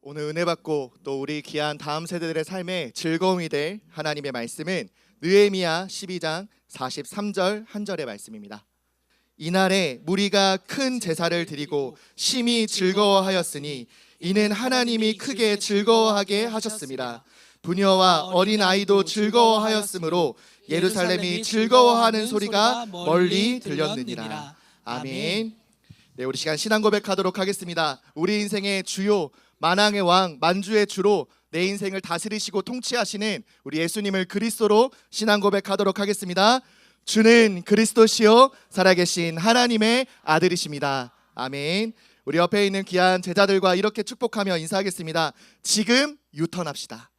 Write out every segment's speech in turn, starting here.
오늘 은혜 받고 또 우리 귀한 다음 세대들의 삶에 즐거움이 될 하나님의 말씀은 느헤미야 12장 43절 한 절의 말씀입니다. 이날에 무리가 큰 제사를 드리고 심히 즐거워하였으니 이는 하나님이 크게 즐거워하게 하셨습니다. 부녀와 어린 아이도 즐거워하였으므로 예루살렘이 즐거워하는 소리가 멀리 들렸느니라. 아멘. 네, 우리 시간 신앙 고백하도록 하겠습니다. 우리 인생의 주요 만왕의 왕 만주의 주로 내 인생을 다스리시고 통치하시는 우리 예수님을 그리스도로 신앙 고백하도록 하겠습니다. 주는 그리스도시요 살아계신 하나님의 아들이십니다. 아멘. 우리 옆에 있는 귀한 제자들과 이렇게 축복하며 인사하겠습니다. 지금 유턴합시다.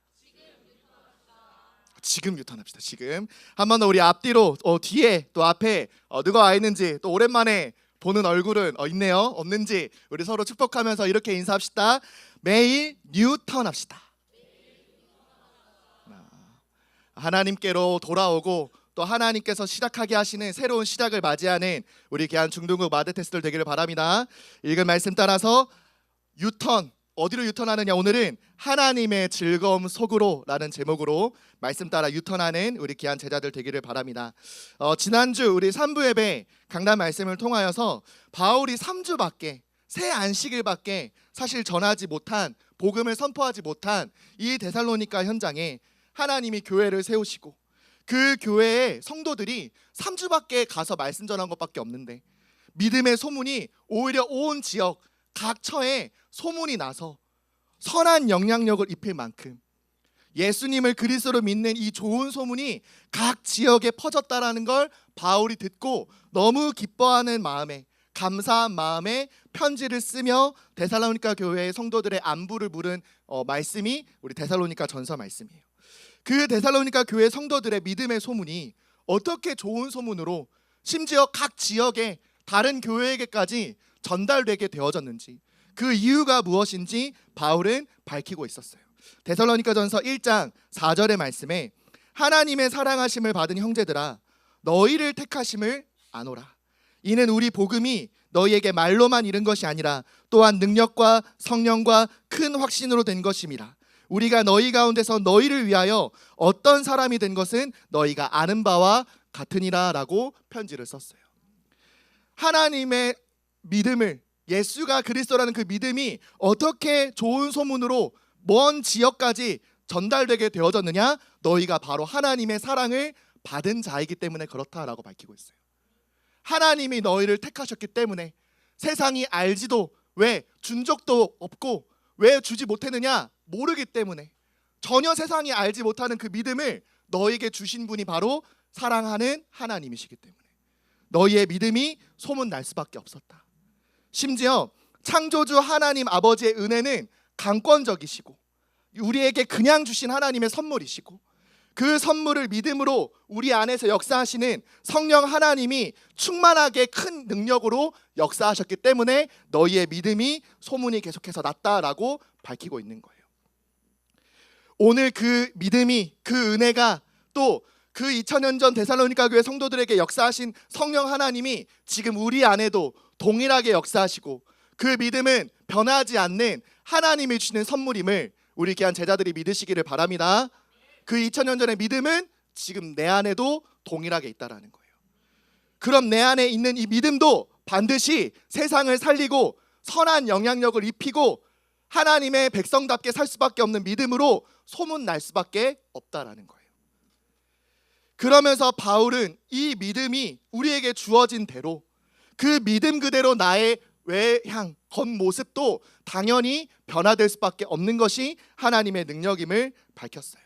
지금 유턴합시다. 지금 한 번 더 우리 앞뒤로 뒤에 또 앞에 누가 와 있는지 또 오랜만에 보는 얼굴은 있네요. 없는지 우리 서로 축복하면서 이렇게 인사합시다. 매일 뉴턴합시다. 하나님께로 돌아오고 또 하나님께서 시작하게 하시는 새로운 시작을 맞이하는 우리 귀한 중등부 마대테스들 되기를 바랍니다. 읽은 말씀 따라서 유턴, 어디로 유턴하느냐? 오늘은 하나님의 즐거움 속으로 라는 제목으로 말씀 따라 유턴하는 우리 귀한 제자들 되기를 바랍니다. 지난주 우리 3부 예배 강단 말씀을 통하여서 바울이 3주밖에 새 안식일밖에 사실 전하지 못한, 복음을 선포하지 못한 이 데살로니가 현장에 하나님이 교회를 세우시고 그 교회의 성도들이 3주밖에 가서 말씀 전한 것밖에 없는데 믿음의 소문이 오히려 온 지역 각 처에 소문이 나서 선한 영향력을 입힐 만큼 예수님을 그리스도로 믿는 이 좋은 소문이 각 지역에 퍼졌다라는 걸 바울이 듣고 너무 기뻐하는 마음에, 감사한 마음에 편지를 쓰며 데살로니가 교회의 성도들의 안부를 물은 말씀이 우리 데살로니가 전서 말씀이에요. 그 데살로니가 교회 성도들의 믿음의 소문이 어떻게 좋은 소문으로 심지어 각 지역의 다른 교회에게까지 전달되게 되어졌는지, 그 이유가 무엇인지 바울은 밝히고 있었어요. 데살로니가전서 1장 4절의 말씀에 하나님의 사랑하심을 받은 형제들아 너희를 택하심을 아노라. 이는 우리 복음이 너희에게 말로만 이른 것이 아니라 또한 능력과 성령과 큰 확신으로 된 것임이라. 우리가 너희 가운데서 너희를 위하여 어떤 사람이 된 것은 너희가 아는 바와 같으니라 라고 편지를 썼어요. 하나님의 믿음을, 예수가 그리스도라는 그 믿음이 어떻게 좋은 소문으로 먼 지역까지 전달되게 되어졌느냐? 너희가 바로 하나님의 사랑을 받은 자이기 때문에 그렇다라고 밝히고 있어요. 하나님이 너희를 택하셨기 때문에 세상이 알지도, 왜 준 적도 없고 왜 주지 못했느냐? 모르기 때문에 전혀 세상이 알지 못하는 그 믿음을 너희에게 주신 분이 바로 사랑하는 하나님이시기 때문에 너희의 믿음이 소문날 수밖에 없었다. 심지어 창조주 하나님 아버지의 은혜는 강권적이시고 우리에게 그냥 주신 하나님의 선물이시고 그 선물을 믿음으로 우리 안에서 역사하시는 성령 하나님이 충만하게 큰 능력으로 역사하셨기 때문에 너희의 믿음이 소문이 계속해서 났다라고 밝히고 있는 거예요. 오늘 그 믿음이, 그 은혜가 또 그 2000년 전 데살로니가 교회 성도들에게 역사하신 성령 하나님이 지금 우리 안에도 동일하게 역사하시고 그 믿음은 변하지 않는 하나님이 주시는 선물임을 우리 귀한 제자들이 믿으시기를 바랍니다. 그 2000년 전의 믿음은 지금 내 안에도 동일하게 있다라는 거예요. 그럼 내 안에 있는 이 믿음도 반드시 세상을 살리고 선한 영향력을 입히고 하나님의 백성답게 살 수밖에 없는 믿음으로 소문날 수밖에 없다라는 거예요. 그러면서 바울은 이 믿음이 우리에게 주어진 대로 그 믿음 그대로 나의 외향, 겉모습도 당연히 변화될 수밖에 없는 것이 하나님의 능력임을 밝혔어요.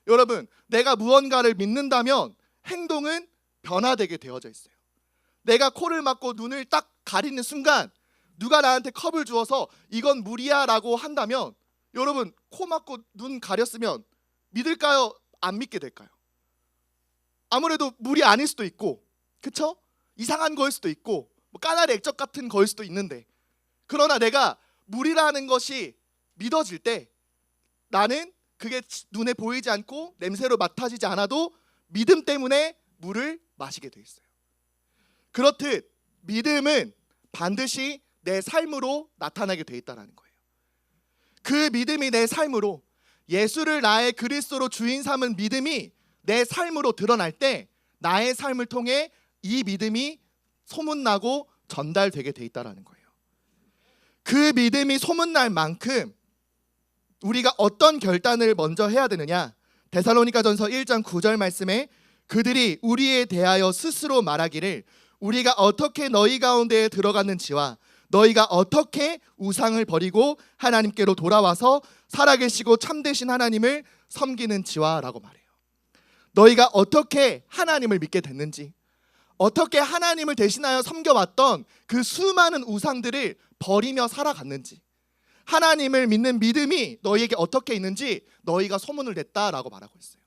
여러분, 내가 무언가를 믿는다면 행동은 변화되게 되어져 있어요. 내가 코를 막고 눈을 딱 가리는 순간 누가 나한테 컵을 주어서 이건 물이야 라고 한다면 여러분, 코 막고 눈 가렸으면 믿을까요? 안 믿게 될까요? 아무래도 물이 아닐 수도 있고, 그쵸? 이상한 거일 수도 있고, 까나리 액젓 같은 거일 수도 있는데, 그러나 내가 물이라는 것이 믿어질 때 나는 그게 눈에 보이지 않고 냄새로 맡아지지 않아도 믿음 때문에 물을 마시게 돼 있어요. 그렇듯 믿음은 반드시 내 삶으로 나타나게 돼 있다는 거예요. 그 믿음이 내 삶으로, 예수를 나의 그리스도로 주인 삼은 믿음이 내 삶으로 드러날 때 나의 삶을 통해 이 믿음이 소문나고 전달되게 돼 있다는 거예요. 그 믿음이 소문날 만큼 우리가 어떤 결단을 먼저 해야 되느냐? 데살로니가전서 1장 9절 말씀에 그들이 우리에 대하여 스스로 말하기를 우리가 어떻게 너희 가운데에 들어갔는지와 너희가 어떻게 우상을 버리고 하나님께로 돌아와서 살아계시고 참되신 하나님을 섬기는지와 라고 말해요. 너희가 어떻게 하나님을 믿게 됐는지, 어떻게 하나님을 대신하여 섬겨왔던 그 수많은 우상들을 버리며 살아갔는지, 하나님을 믿는 믿음이 너희에게 어떻게 있는지 너희가 소문을 냈다라고 말하고 있어요.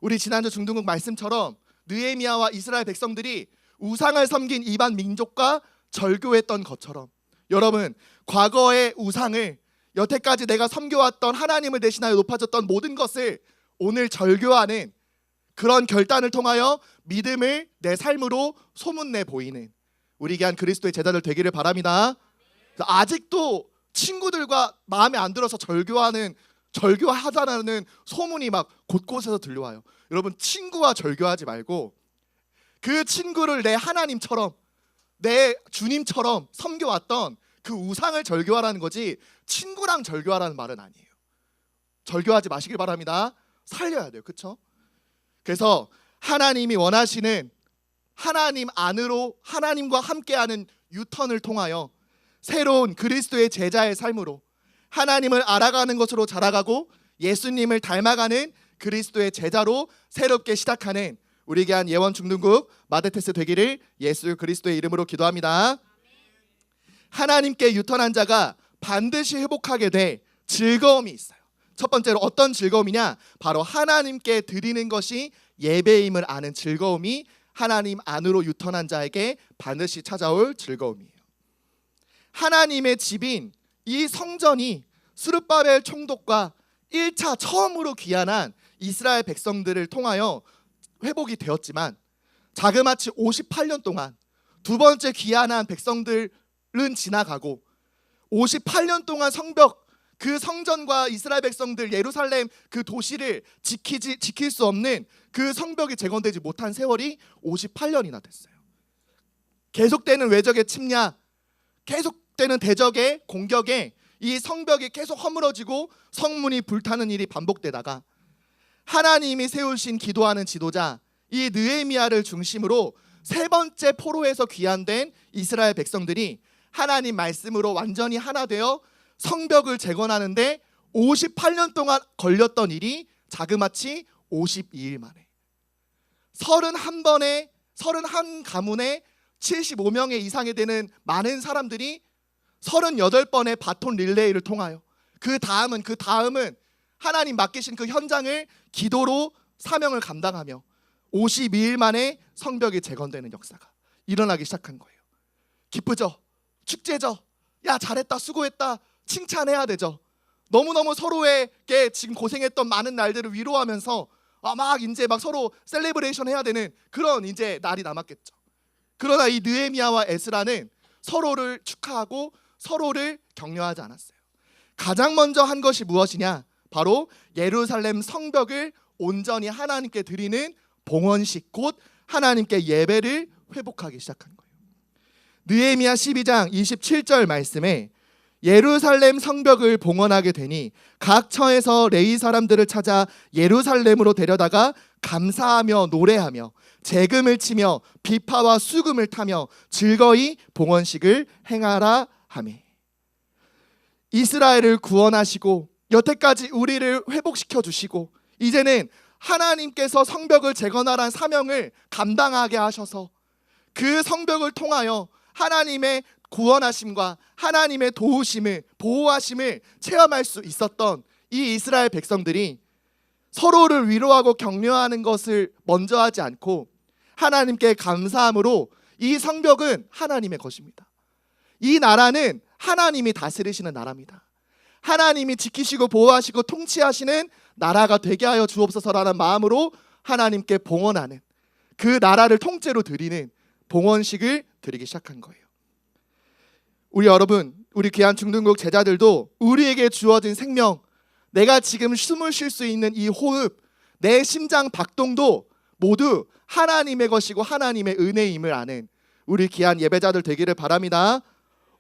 우리 지난주 중등국 말씀처럼 느헤미야와 이스라엘 백성들이 우상을 섬긴 이방 민족과 절교했던 것처럼 여러분, 과거의 우상을, 여태까지 내가 섬겨왔던 하나님을 대신하여 높아졌던 모든 것을 오늘 절교하는 그런 결단을 통하여 믿음을 내 삶으로 소문내 보이는 우리 귀한 그리스도의 제자들 되기를 바랍니다. 아직도 친구들과 마음에 안 들어서 절교하자는 소문이 막 곳곳에서 들려와요. 여러분, 친구와 절교하지 말고 그 친구를 내 하나님처럼, 내 주님처럼 섬겨왔던 그 우상을 절교하라는 거지 친구랑 절교하라는 말은 아니에요. 절교하지 마시길 바랍니다. 살려야 돼요. 그렇죠? 그래서 하나님이 원하시는 하나님 안으로 하나님과 함께하는 유턴을 통하여 새로운 그리스도의 제자의 삶으로 하나님을 알아가는 것으로 자라가고 예수님을 닮아가는 그리스도의 제자로 새롭게 시작하는 우리 귀한 예원 중등국 마데테스 되기를 예수 그리스도의 이름으로 기도합니다. 하나님께 유턴한 자가 반드시 회복하게 될 즐거움이 있어요. 첫 번째로 어떤 즐거움이냐? 바로 하나님께 드리는 것이 예배임을 아는 즐거움이 하나님 안으로 유턴한 자에게 반드시 찾아올 즐거움이에요. 하나님의 집인 이 성전이 스룹바벨 총독과 1차 처음으로 귀환한 이스라엘 백성들을 통하여 회복이 되었지만 자그마치 58년 동안 두 번째 귀환한 백성들은 지나가고 58년 동안 성벽, 그 성전과 이스라엘 백성들 예루살렘 그 도시를 지킬 수 없는 그 성벽이 재건되지 못한 세월이 58년이나 됐어요. 계속되는 외적의 침략, 계속되는 대적의 공격에 이 성벽이 계속 허물어지고 성문이 불타는 일이 반복되다가 하나님이 세우신 기도하는 지도자 이 느헤미야를 중심으로 세 번째 포로에서 귀환된 이스라엘 백성들이 하나님 말씀으로 완전히 하나 되어 성벽을 재건하는데 58년 동안 걸렸던 일이 자그마치 52일 만에 31 가문에 75명의 이상이 되는 많은 사람들이 38번의 바톤 릴레이를 통하여 그 다음은 하나님 맡기신 그 현장을 기도로 사명을 감당하며 52일 만에 성벽이 재건되는 역사가 일어나기 시작한 거예요. 기쁘죠? 축제죠? 야, 잘했다, 수고했다, 칭찬해야 되죠. 너무너무 서로에게 지금 고생했던 많은 날들을 위로하면서 이제 서로 셀레브레이션 해야 되는 그런 이제 날이 남았겠죠. 그러나 이 느헤미야와 에스라는 서로를 축하하고 서로를 격려하지 않았어요. 가장 먼저 한 것이 무엇이냐? 바로 예루살렘 성벽을 온전히 하나님께 드리는 봉헌식, 곧 하나님께 예배를 회복하기 시작한 거예요. 느헤미야 12장 27절 말씀에 예루살렘 성벽을 봉헌하게 되니 각 처에서 레위 사람들을 찾아 예루살렘으로 데려다가 감사하며 노래하며 재금을 치며 비파와 수금을 타며 즐거이 봉헌식을 행하라 하매. 이스라엘을 구원하시고 여태까지 우리를 회복시켜 주시고 이제는 하나님께서 성벽을 재건하라는 사명을 감당하게 하셔서 그 성벽을 통하여 하나님의 구원하심과 하나님의 도우심을, 보호하심을 체험할 수 있었던 이 이스라엘 백성들이 서로를 위로하고 격려하는 것을 먼저 하지 않고 하나님께 감사함으로 이 성벽은 하나님의 것입니다. 이 나라는 하나님이 다스리시는 나라입니다. 하나님이 지키시고 보호하시고 통치하시는 나라가 되게 하여 주옵소서라는 마음으로 하나님께 봉헌하는, 그 나라를 통째로 드리는 봉헌식을 드리기 시작한 거예요. 우리 여러분, 우리 귀한 중등국 제자들도 우리에게 주어진 생명, 내가 지금 숨을 쉴 수 있는 이 호흡, 내 심장 박동도 모두 하나님의 것이고 하나님의 은혜임을 아는 우리 귀한 예배자들 되기를 바랍니다.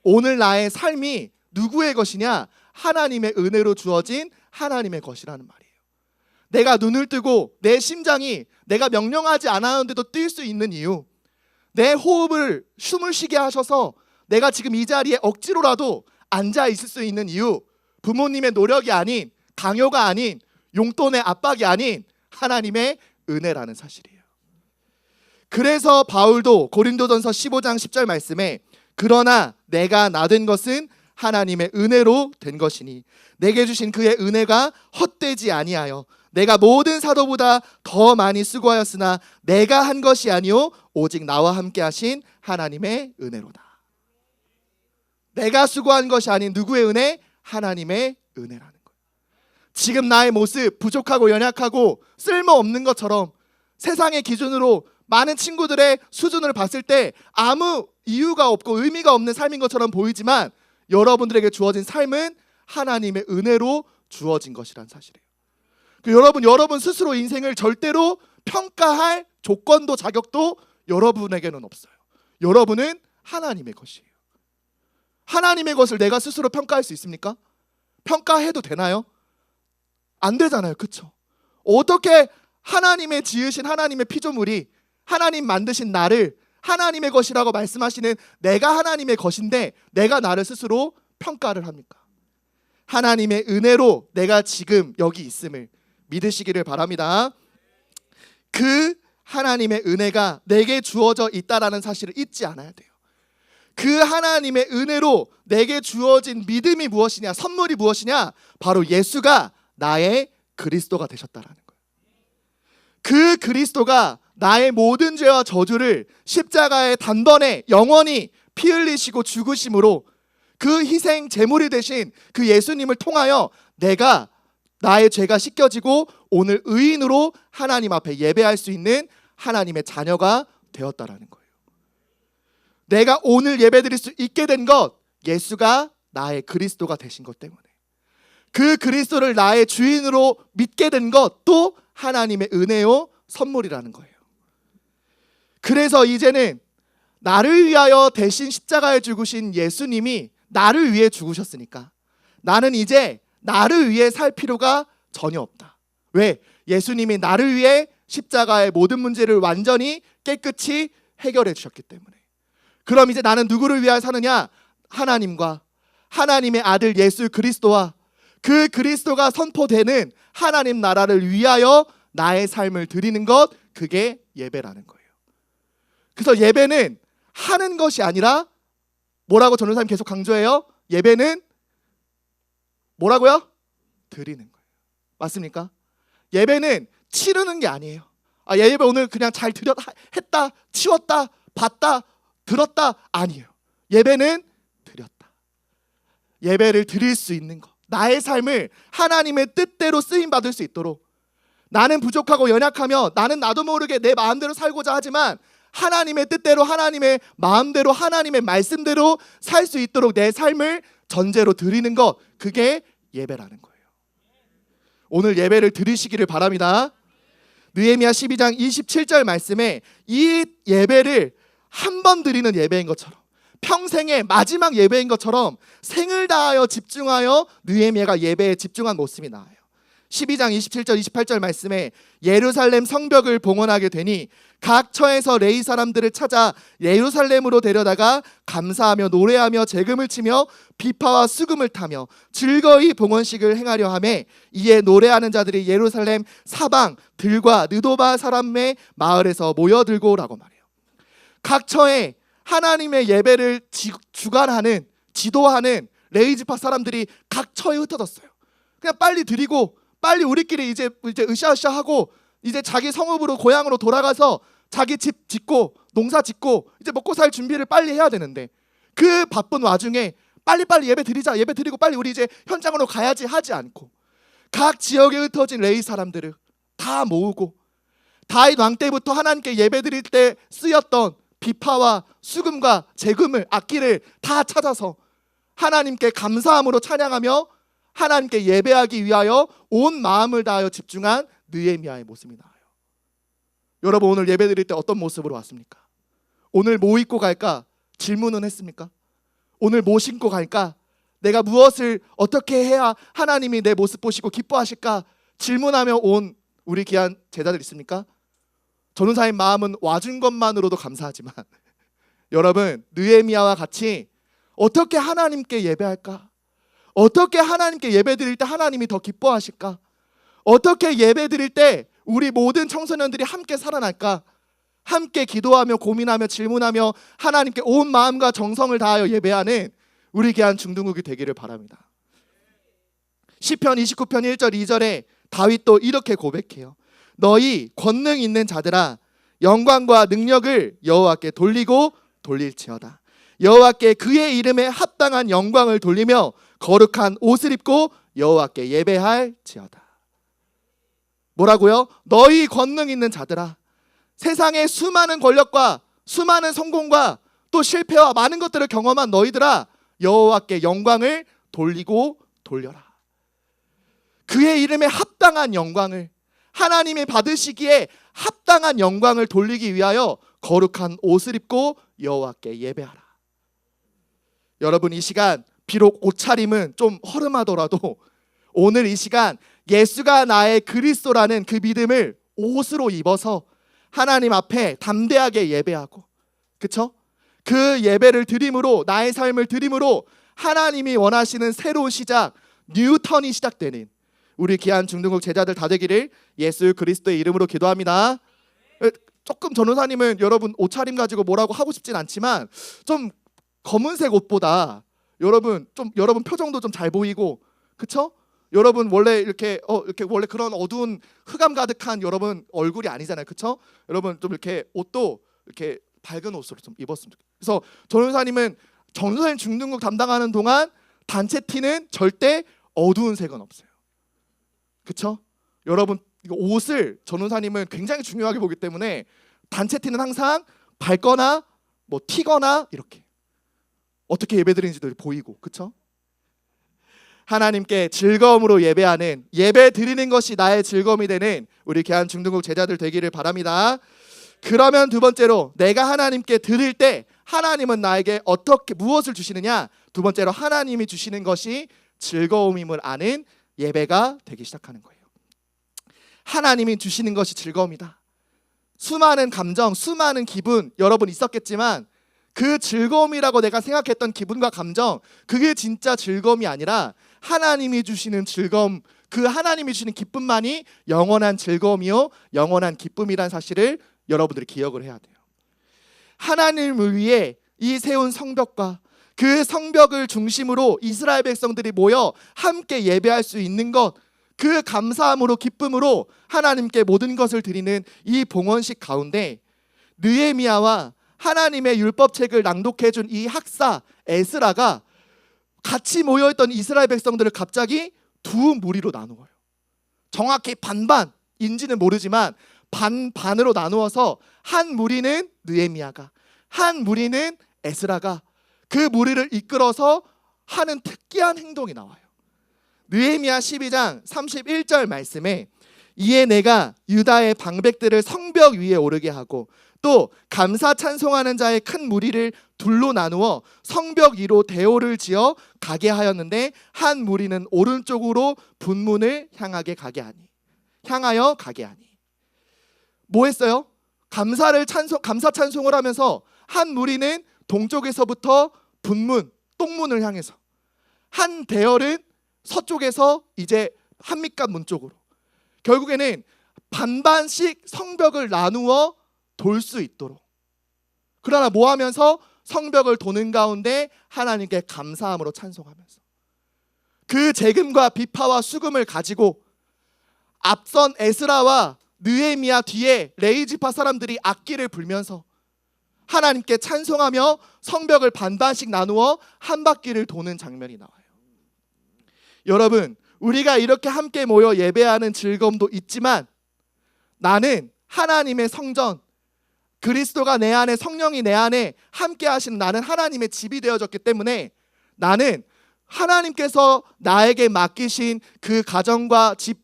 오늘 나의 삶이 누구의 것이냐? 하나님의 은혜로 주어진 하나님의 것이라는 말이에요. 내가 눈을 뜨고 내 심장이 내가 명령하지 않았는데도 뛸 수 있는 이유, 내 호흡을 숨을 쉬게 하셔서 내가 지금 이 자리에 억지로라도 앉아 있을 수 있는 이유, 부모님의 노력이 아닌, 강요가 아닌, 용돈의 압박이 아닌 하나님의 은혜라는 사실이에요. 그래서 바울도 고린도전서 15장 10절 말씀에 그러나 내가 나된 것은 하나님의 은혜로 된 것이니 내게 주신 그의 은혜가 헛되지 아니하여 내가 모든 사도보다 더 많이 수고하였으나 내가 한 것이 아니요 오직 나와 함께 하신 하나님의 은혜로다. 내가 수고한 것이 아닌 누구의 은혜? 하나님의 은혜라는 거예요. 지금 나의 모습 부족하고 연약하고 쓸모없는 것처럼 세상의 기준으로 많은 친구들의 수준을 봤을 때 아무 이유가 없고 의미가 없는 삶인 것처럼 보이지만 여러분들에게 주어진 삶은 하나님의 은혜로 주어진 것이란 사실이에요. 여러분 스스로 인생을 절대로 평가할 조건도 자격도 여러분에게는 없어요. 여러분은 하나님의 것이에요. 하나님의 것을 내가 스스로 평가할 수 있습니까? 평가해도 되나요? 안 되잖아요. 그렇죠? 어떻게 하나님의 지으신 하나님의 피조물이 하나님 만드신 나를 하나님의 것이라고 말씀하시는 내가 하나님의 것인데 내가 나를 스스로 평가를 합니까? 하나님의 은혜로 내가 지금 여기 있음을 믿으시기를 바랍니다. 그 하나님의 은혜가 내게 주어져 있다라는 사실을 잊지 않아야 돼요. 그 하나님의 은혜로 내게 주어진 믿음이 무엇이냐, 선물이 무엇이냐, 바로 예수가 나의 그리스도가 되셨다라는 거예요. 그 그리스도가 나의 모든 죄와 저주를 십자가의 단번에 영원히 피 흘리시고 죽으심으로 그 희생 제물이 되신 그 예수님을 통하여 내가 나의 죄가 씻겨지고 오늘 의인으로 하나님 앞에 예배할 수 있는 하나님의 자녀가 되었다라는 거예요. 내가 오늘 예배드릴 수 있게 된 것, 예수가 나의 그리스도가 되신 것 때문에, 그 그리스도를 나의 주인으로 믿게 된 것도 하나님의 은혜요 선물이라는 거예요. 그래서 이제는 나를 위하여 대신 십자가에 죽으신 예수님이 나를 위해 죽으셨으니까 나는 이제 나를 위해 살 필요가 전혀 없다. 왜? 예수님이 나를 위해 십자가의 모든 문제를 완전히 깨끗이 해결해 주셨기 때문에. 그럼 이제 나는 누구를 위하여 사느냐? 하나님과 하나님의 아들 예수 그리스도와 그 그리스도가 선포되는 하나님 나라를 위하여 나의 삶을 드리는 것, 그게 예배라는 거예요. 그래서 예배는 하는 것이 아니라 뭐라고 전도사님 계속 강조해요? 예배는 뭐라고요? 드리는 거예요. 맞습니까? 예배는 치르는 게 아니에요. 예배 오늘 그냥 잘 했다, 치웠다, 봤다, 들었다, 아니에요. 예배는 드렸다. 예배를 드릴 수 있는 것, 나의 삶을 하나님의 뜻대로 쓰임받을 수 있도록. 나는 부족하고 연약하며 나는 나도 모르게 내 마음대로 살고자 하지만 하나님의 뜻대로, 하나님의 마음대로, 하나님의 말씀대로 살 수 있도록 내 삶을 전제로 드리는 것, 그게 예배라는 거예요. 오늘 예배를 드리시기를 바랍니다. 느헤미야 12장 27절 말씀에 이 예배를 한 번 드리는 예배인 것처럼, 평생의 마지막 예배인 것처럼 생을 다하여 집중하여 느헤미야가 예배에 집중한 모습이 나와요. 12장 27절 28절 말씀에 예루살렘 성벽을 봉헌하게 되니 각 처에서 레위 사람들을 찾아 예루살렘으로 데려다가 감사하며 노래하며 재금을 치며 비파와 수금을 타며 즐거이 봉헌식을 행하려 하매 이에 노래하는 자들이 예루살렘 사방 들과 느도바 사람의 마을에서 모여들고라고 말해요. 각 처에 하나님의 예배를 주관하는, 지도하는 레위 지파 사람들이 각 처에 흩어졌어요. 그냥 빨리 드리고 빨리 우리끼리 이제 으쌰으쌰하고 이제 자기 성읍으로 고향으로 돌아가서 자기 집 짓고 농사 짓고 이제 먹고 살 준비를 빨리 해야 되는데 그 바쁜 와중에 빨리빨리 예배 드리자, 예배 드리고 빨리 우리 이제 현장으로 가야지 하지 않고 각 지역에 흩어진 레위 사람들을 다 모으고 다윗 왕 때부터 하나님께 예배 드릴 때 쓰였던 비파와 수금과 재금을, 악기를 다 찾아서 하나님께 감사함으로 찬양하며 하나님께 예배하기 위하여 온 마음을 다하여 집중한 느헤미야의 모습이 나와요. 여러분, 오늘 예배 드릴 때 어떤 모습으로 왔습니까? 오늘 뭐 입고 갈까? 질문은 했습니까? 오늘 뭐 신고 갈까? 내가 무엇을 어떻게 해야 하나님이 내 모습 보시고 기뻐하실까? 질문하며 온 우리 귀한 제자들 있습니까? 전도사님 마음은 와준 것만으로도 감사하지만 여러분, 느헤미야와 같이 어떻게 하나님께 예배할까? 어떻게 하나님께 예배 드릴 때 하나님이 더 기뻐하실까? 어떻게 예배 드릴 때 우리 모든 청소년들이 함께 살아날까? 함께 기도하며 고민하며 질문하며 하나님께 온 마음과 정성을 다하여 예배하는 우리 귀한 중등국이 되기를 바랍니다. 시편 29편 1절 2절에 다윗도 이렇게 고백해요. 너희 권능 있는 자들아, 영광과 능력을 여호와께 돌리고 돌릴지어다. 여호와께 그의 이름에 합당한 영광을 돌리며 거룩한 옷을 입고 여호와께 예배할지어다. 뭐라고요? 너희 권능 있는 자들아, 세상의 수많은 권력과 수많은 성공과 또 실패와 많은 것들을 경험한 너희들아, 여호와께 영광을 돌리고 돌려라. 그의 이름에 합당한 영광을, 하나님이 받으시기에 합당한 영광을 돌리기 위하여 거룩한 옷을 입고 여호와께 예배하라. 여러분, 이 시간 비록 옷차림은 좀 허름하더라도 오늘 이 시간 예수가 나의 그리스도라는 그 믿음을 옷으로 입어서 하나님 앞에 담대하게 예배하고, 그쵸? 그 예배를 드림으로, 나의 삶을 드림으로 하나님이 원하시는 새로운 시작, 뉴턴이 시작되는 우리 귀한 중등국 제자들 다 되기를 예수 그리스도의 이름으로 기도합니다. 조금 전도사님은 여러분 옷차림 가지고 뭐라고 하고 싶진 않지만 좀 검은색 옷보다 여러분 표정도 좀 잘 보이고, 그쵸? 여러분 원래 이렇게 원래 그런 어두운 흑암 가득한 여러분 얼굴이 아니잖아요, 그쵸? 여러분 좀 이렇게 옷도 이렇게 밝은 옷으로 좀 입었으면 좋겠어요. 그래서 전도사님은 전도사님 중등국 담당하는 동안 단체 티는 절대 어두운 색은 없어요, 그쵸? 여러분 이거 옷을 전도사님은 굉장히 중요하게 보기 때문에 단체 티는 항상 밝거나 뭐 튀거나 이렇게 어떻게 예배드리는지도 보이고, 그쵸? 하나님께 즐거움으로 예배하는, 예배 드리는 것이 나의 즐거움이 되는 우리 귀한 중등국 제자들 되기를 바랍니다. 그러면 두 번째로, 내가 하나님께 드릴 때 하나님은 나에게 어떻게 무엇을 주시느냐? 두 번째로, 하나님이 주시는 것이 즐거움임을 아는 예배가 되기 시작하는 거예요. 하나님이 주시는 것이 즐거움이다. 수많은 감정, 수많은 기분 여러분 있었겠지만 그 즐거움이라고 내가 생각했던 기분과 감정, 그게 진짜 즐거움이 아니라 하나님이 주시는 즐거움, 그 하나님이 주시는 기쁨만이 영원한 즐거움이요 영원한 기쁨이란 사실을 여러분들이 기억을 해야 돼요. 하나님을 위해 이 세운 성벽과 그 성벽을 중심으로 이스라엘 백성들이 모여 함께 예배할 수 있는 것, 그 감사함으로 기쁨으로 하나님께 모든 것을 드리는 이 봉헌식 가운데 느헤미야와 하나님의 율법책을 낭독해준 이 학사 에스라가 같이 모여있던 이스라엘 백성들을 갑자기 두 무리로 나누어요. 정확히 반반인지는 모르지만 반반으로 나누어서 한 무리는 느헤미야가, 한 무리는 에스라가 그 무리를 이끌어서 하는 특이한 행동이 나와요. 느헤미야 12장 31절 말씀에 이에 내가 유다의 방백들을 성벽 위에 오르게 하고 또 감사 찬송하는 자의 큰 무리를 둘로 나누어 성벽 위로 대오를 지어 가게 하였는데 한 무리는 오른쪽으로 분문을 향하여 가게 하니. 뭐 했어요? 감사 찬송을 하면서 한 무리는 동쪽에서부터 분문, 똥문을 향해서, 한 대열은 서쪽에서 이제 한밑간 문 쪽으로, 결국에는 반반씩 성벽을 나누어 돌 수 있도록. 그러나 뭐 하면서? 성벽을 도는 가운데 하나님께 감사함으로 찬송하면서 그 재금과 비파와 수금을 가지고 앞선 에스라와 느헤미야 뒤에 레이지파 사람들이 악기를 불면서 하나님께 찬송하며 성벽을 반반씩 나누어 한 바퀴를 도는 장면이 나와요. 여러분, 우리가 이렇게 함께 모여 예배하는 즐거움도 있지만 나는 하나님의 성전, 그리스도가 내 안에, 성령이 내 안에 함께 하시는, 나는 하나님의 집이 되어졌기 때문에 나는 하나님께서 나에게 맡기신 그 가정과 집,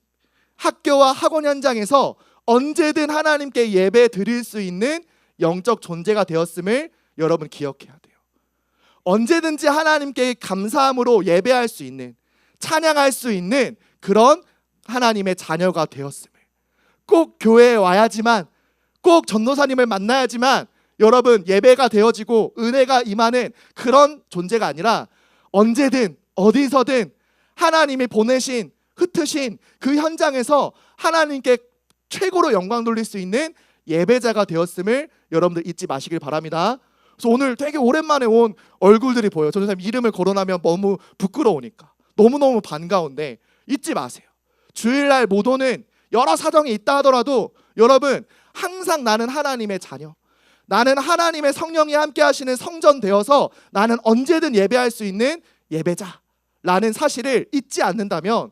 학교와 학원 현장에서 언제든 하나님께 예배 드릴 수 있는 영적 존재가 되었음을 여러분 기억해야 돼요. 언제든지 하나님께 감사함으로 예배할 수 있는, 찬양할 수 있는 그런 하나님의 자녀가 되었음을, 꼭 교회에 와야지만, 꼭 전도사님을 만나야지만 여러분 예배가 되어지고 은혜가 임하는 그런 존재가 아니라 언제든 어디서든 하나님이 보내신, 흩으신 그 현장에서 하나님께 최고로 영광 돌릴 수 있는 예배자가 되었음을 여러분들 잊지 마시길 바랍니다. 그래서 오늘 되게 오랜만에 온 얼굴들이 보여요. 전도사님 이름을 거론하면 너무 부끄러우니까 너무너무 반가운데 잊지 마세요. 주일날 못 오는 여러 사정이 있다 하더라도 여러분 항상 나는 하나님의 자녀, 나는 하나님의 성령이 함께 하시는 성전 되어서 나는 언제든 예배할 수 있는 예배자라는 사실을 잊지 않는다면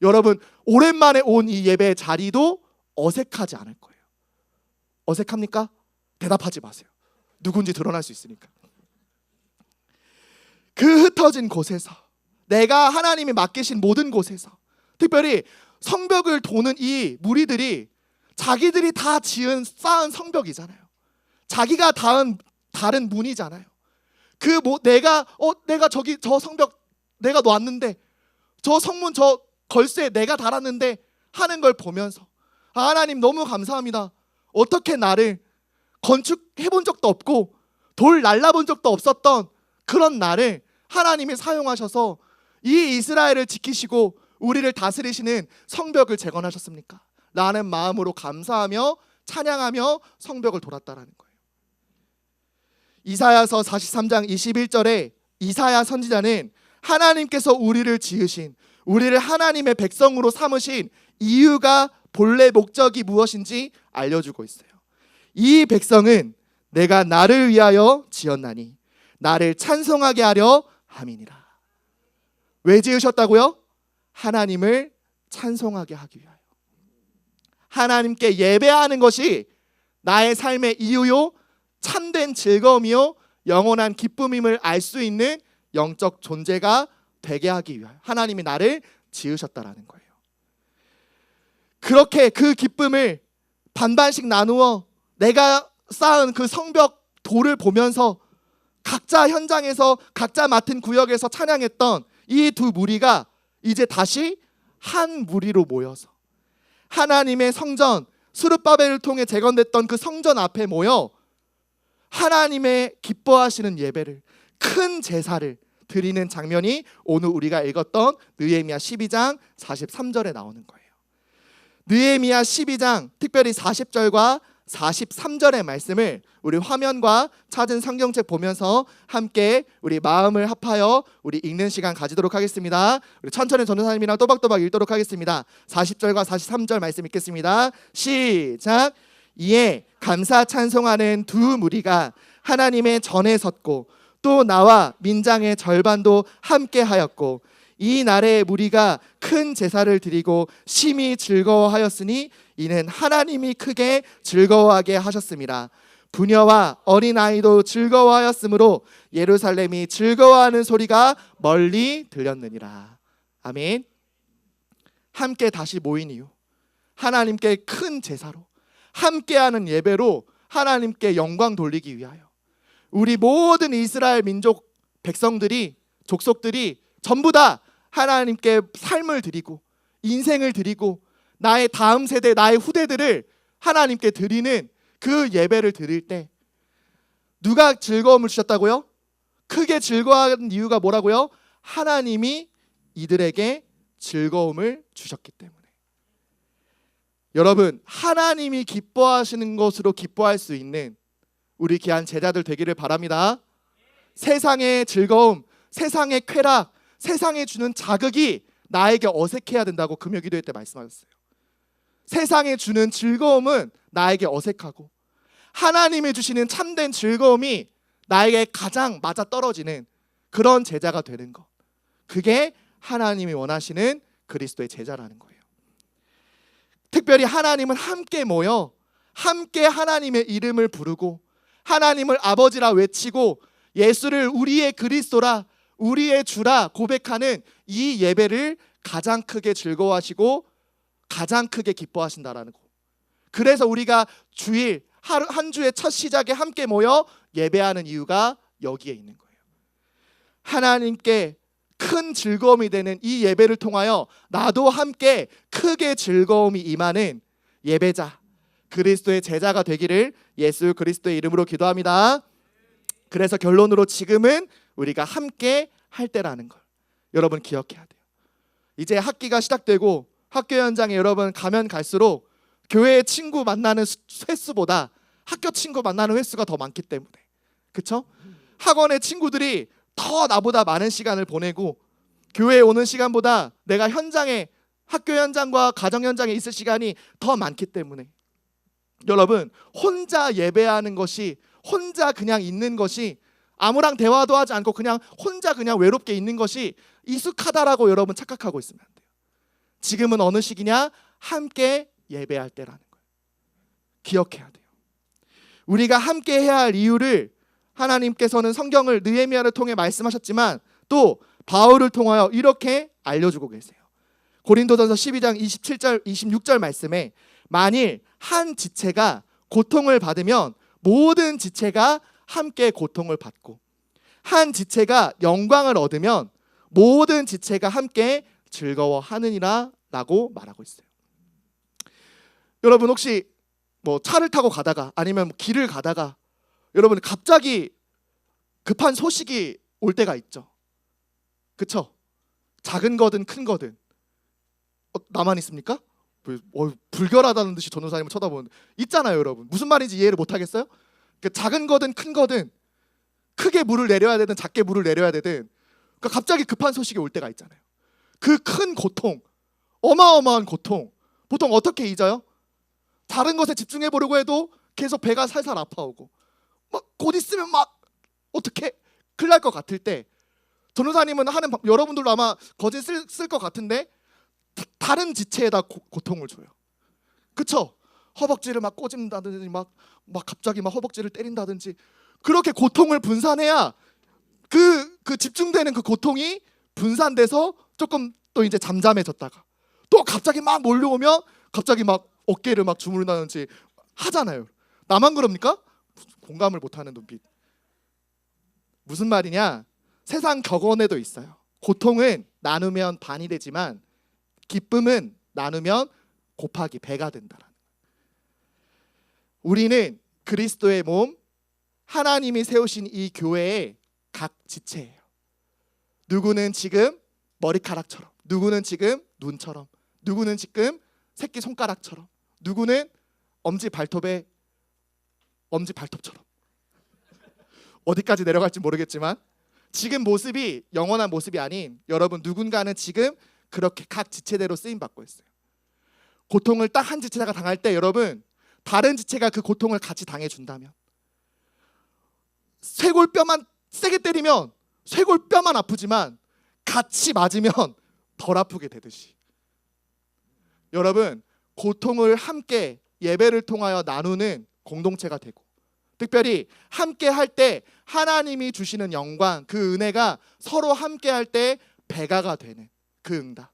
여러분 오랜만에 온 이 예배 자리도 어색하지 않을 거예요. 어색합니까? 대답하지 마세요. 누군지 드러날 수 있으니까. 그 흩어진 곳에서, 내가 하나님이 맡기신 모든 곳에서, 특별히 성벽을 도는 이 무리들이 자기들이 다 쌓은 성벽이잖아요. 자기가 닿은 다른 문이잖아요. 내가 저기 저 성벽 내가 놨는데, 저 성문 저 걸쇠 내가 달았는데 하는 걸 보면서 하나님 너무 감사합니다. 어떻게 나를 건축해본 적도 없고 돌 날라본 적도 없었던 그런 나를 하나님이 사용하셔서 이 이스라엘을 지키시고 우리를 다스리시는 성벽을 재건하셨습니까? 라는 마음으로 감사하며 찬양하며 성벽을 돌았다라는 거예요. 이사야서 43장 21절에 이사야 선지자는 하나님께서 우리를 지으신, 우리를 하나님의 백성으로 삼으신 이유가, 본래 목적이 무엇인지 알려주고 있어요. 이 백성은 내가 나를 위하여 지었나니 나를 찬송하게 하려 함이니라. 왜 지으셨다고요? 하나님을 찬송하게 하기 위하여. 하나님께 예배하는 것이 나의 삶의 이유요, 참된 즐거움이요, 영원한 기쁨임을 알 수 있는 영적 존재가 되게 하기 위하여 하나님이 나를 지으셨다라는 거예요. 그렇게 그 기쁨을 반반씩 나누어 내가 쌓은 그 성벽 돌을 보면서 각자 현장에서 각자 맡은 구역에서 찬양했던 이 두 무리가 이제 다시 한 무리로 모여서 하나님의 성전, 스룹바벨을 통해 재건됐던 그 성전 앞에 모여 하나님의 기뻐하시는 예배를, 큰 제사를 드리는 장면이 오늘 우리가 읽었던 느헤미야 12장 43절에 나오는 거예요. 느헤미야 12장 특별히 40절과 43절의 말씀을 우리 화면과 찾은 성경책 보면서 함께 우리 마음을 합하여 우리 읽는 시간 가지도록 하겠습니다. 우리 천천히 전도사님이랑 또박또박 읽도록 하겠습니다. 40절과 43절 말씀 읽겠습니다. 시작. 이에 감사 찬송하는 두 무리가 하나님의 전에 섰고 또 나와 민장의 절반도 함께 하였고 이 날에 무리가 큰 제사를 드리고 심히 즐거워하였으니 이는 하나님이 크게 즐거워하게 하셨습니다. 부녀와 어린아이도 즐거워하였으므로 예루살렘이 즐거워하는 소리가 멀리 들렸느니라. 아멘. 함께 다시 모인 이유, 하나님께 큰 제사로, 함께하는 예배로 하나님께 영광 돌리기 위하여 우리 모든 이스라엘 민족 백성들이, 족속들이 전부 다 하나님께 삶을 드리고 인생을 드리고 나의 다음 세대, 나의 후대들을 하나님께 드리는 그 예배를 드릴 때 누가 즐거움을 주셨다고요? 크게 즐거워하는 이유가 뭐라고요? 하나님이 이들에게 즐거움을 주셨기 때문에. 여러분, 하나님이 기뻐하시는 것으로 기뻐할 수 있는 우리 귀한 제자들 되기를 바랍니다. 세상의 즐거움, 세상의 쾌락, 세상에 주는 자극이 나에게 어색해야 된다고 금요 기도회 때 말씀하셨어요. 세상에 주는 즐거움은 나에게 어색하고 하나님이 주시는 참된 즐거움이 나에게 가장 맞아떨어지는 그런 제자가 되는 것, 그게 하나님이 원하시는 그리스도의 제자라는 거예요. 특별히 하나님은 함께 모여 함께 하나님의 이름을 부르고 하나님을 아버지라 외치고 예수를 우리의 그리스도라, 우리의 주라 고백하는 이 예배를 가장 크게 즐거워하시고 가장 크게 기뻐하신다라는 거. 그래서 우리가 주일 한 주의 첫 시작에 함께 모여 예배하는 이유가 여기에 있는 거예요. 하나님께 큰 즐거움이 되는 이 예배를 통하여 나도 함께 크게 즐거움이 임하는 예배자, 그리스도의 제자가 되기를 예수 그리스도의 이름으로 기도합니다. 그래서 결론으로 지금은 우리가 함께 할 때라는 걸 여러분 기억해야 돼요. 이제 학기가 시작되고 학교 현장에 여러분 가면 갈수록 교회 친구 만나는 횟수보다 학교 친구 만나는 횟수가 더 많기 때문에, 그렇죠? 학원의 친구들이 더 나보다 많은 시간을 보내고 교회에 오는 시간보다 내가 현장에, 학교 현장과 가정 현장에 있을 시간이 더 많기 때문에 여러분, 혼자 예배하는 것이, 혼자 그냥 있는 것이, 아무랑 대화도 하지 않고 그냥 혼자 그냥 외롭게 있는 것이 익숙하다라고 여러분 착각하고 있으면 안 돼요. 지금은 어느 시기냐? 함께 예배할 때라는 거예요. 기억해야 돼요. 우리가 함께 해야 할 이유를 하나님께서는 성경을 느헤미야를 통해 말씀하셨지만 또 바울을 통하여 이렇게 알려주고 계세요. 고린도전서 12장 27절 26절 말씀에 만일 한 지체가 고통을 받으면 모든 지체가 함께 고통을 받고 한 지체가 영광을 얻으면 모든 지체가 함께 즐거워하느니라 라고 말하고 있어요. 여러분 혹시 뭐 차를 타고 가다가 아니면 길을 가다가 여러분 갑자기 급한 소식이 올 때가 있죠. 그쵸? 작은 거든 큰 거든. 나만 있습니까? 불결하다는 듯이 전도사님을 쳐다보는데 있잖아요. 여러분 무슨 말인지 이해를 못하겠어요? 그러니까 작은 거든 큰 거든 크게 물을 내려야 되든 작게 물을 내려야 되든 그러니까 갑자기 급한 소식이 올 때가 있잖아요. 그 큰 고통, 어마어마한 고통 보통 어떻게 잊어요? 다른 것에 집중해 보려고 해도 계속 배가 살살 아파오고 막 곧 있으면 막 어떻게 큰일 날 것 같을 때 전도사님은 하는 여러분들도 아마 거짓 쓸 것 같은데 다른 지체에다 고통을 줘요. 그쵸? 허벅지를 막 꼬집는다든지 막 갑자기 막 허벅지를 때린다든지 그렇게 고통을 분산해야 그 집중되는 그 고통이 분산돼서 조금 또 이제 잠잠해졌다가 또 갑자기 막 몰려오면 갑자기 막 어깨를 막 주무른다든지 하잖아요. 나만 그럽니까? 공감을 못하는 눈빛. 무슨 말이냐? 세상 격언에도 있어요. 고통은 나누면 반이 되지만 기쁨은 나누면 곱하기 배가 된다라는. 우리는 그리스도의 몸, 하나님이 세우신 이 교회의 각 지체예요. 누구는 지금 머리카락처럼, 누구는 지금 눈처럼, 누구는 지금 새끼 손가락처럼, 누구는 엄지 발톱처럼. 어디까지 내려갈지 모르겠지만 지금 모습이 영원한 모습이 아닌 여러분 누군가는 지금 그렇게 각 지체대로 쓰임 받고 있어요. 고통을 딱 한 지체가 당할 때 여러분 다른 지체가 그 고통을 같이 당해준다면 쇄골뼈만 세게 때리면 쇄골뼈만 아프지만 같이 맞으면 덜 아프게 되듯이 여러분 고통을 함께 예배를 통하여 나누는 공동체가 되고 특별히 함께 할 때 하나님이 주시는 영광 그 은혜가 서로 함께 할 때 배가가 되는 그 응답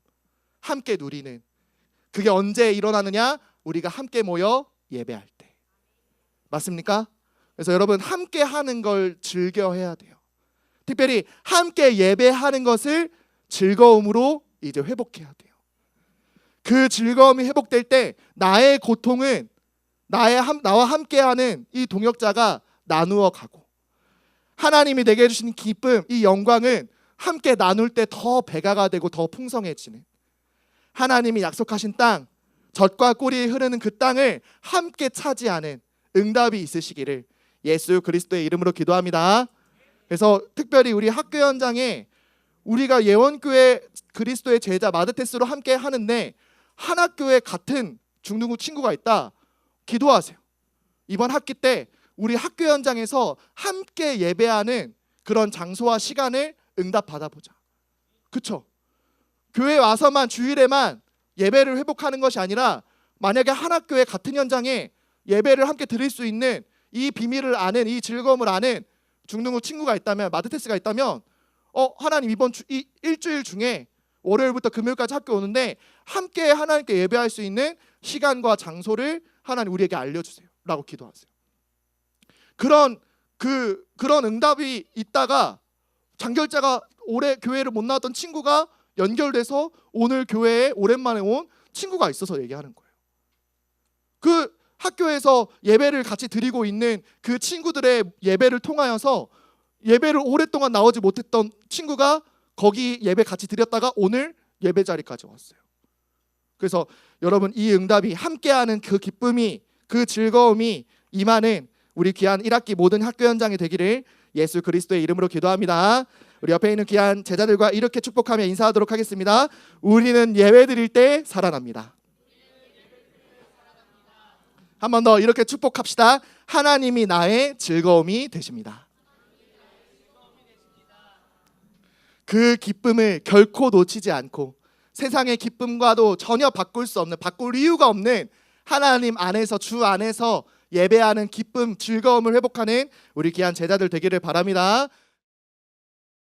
함께 누리는 그게 언제 일어나느냐? 우리가 함께 모여 예배할 때. 맞습니까? 그래서 여러분 함께 하는 걸 즐겨해야 돼요. 특별히 함께 예배하는 것을 즐거움으로 이제 회복해야 돼요. 그 즐거움이 회복될 때 나의 고통은 나와 함께하는 이 동역자가 나누어 가고 하나님이 내게 주신 기쁨, 이 영광은 함께 나눌 때 더 배가가 되고 더 풍성해지는 하나님이 약속하신 땅, 젖과 꿀이 흐르는 그 땅을 함께 차지하는 응답이 있으시기를 예수 그리스도의 이름으로 기도합니다. 그래서 특별히 우리 학교 현장에 우리가 예원교회 그리스도의 제자 마드테스로 함께 하는데 한 학교에 같은 중등부 친구가 있다. 기도하세요. 이번 학기 때 우리 학교 현장에서 함께 예배하는 그런 장소와 시간을 응답받아보자. 그쵸? 교회 와서만 주일에만 예배를 회복하는 것이 아니라 만약에 한 학교에 같은 현장에 예배를 함께 드릴 수 있는 이 비밀을 아는 이 즐거움을 아는 중등부 친구가 있다면 마드테스가 있다면 하나님 이번 이 일주일 중에 월요일부터 금요일까지 학교 오는데 함께 하나님께 예배할 수 있는 시간과 장소를 하나님 우리에게 알려주세요 라고 기도하세요. 그런 응답이 있다가 장결자가 올해 교회를 못 나왔던 친구가 연결돼서 오늘 교회에 오랜만에 온 친구가 있어서 얘기하는 거예요. 그 학교에서 예배를 같이 드리고 있는 그 친구들의 예배를 통하여서 예배를 오랫동안 나오지 못했던 친구가 거기 예배 같이 드렸다가 오늘 예배 자리까지 왔어요. 그래서 여러분, 이 응답이 함께하는 그 기쁨이, 그 즐거움이 임하는 우리 귀한 1학기 모든 학교 현장이 되기를 예수 그리스도의 이름으로 기도합니다. 우리 옆에 있는 귀한 제자들과 이렇게 축복하며 인사하도록 하겠습니다. 우리는 예배 드릴 때 살아납니다. 한 번 더 이렇게 축복합시다. 하나님이 나의 즐거움이 되십니다. 그 기쁨을 결코 놓치지 않고 세상의 기쁨과도 전혀 바꿀 수 없는, 바꿀 이유가 없는 하나님 안에서, 주 안에서 예배하는 기쁨, 즐거움을 회복하는 우리 귀한 제자들 되기를 바랍니다.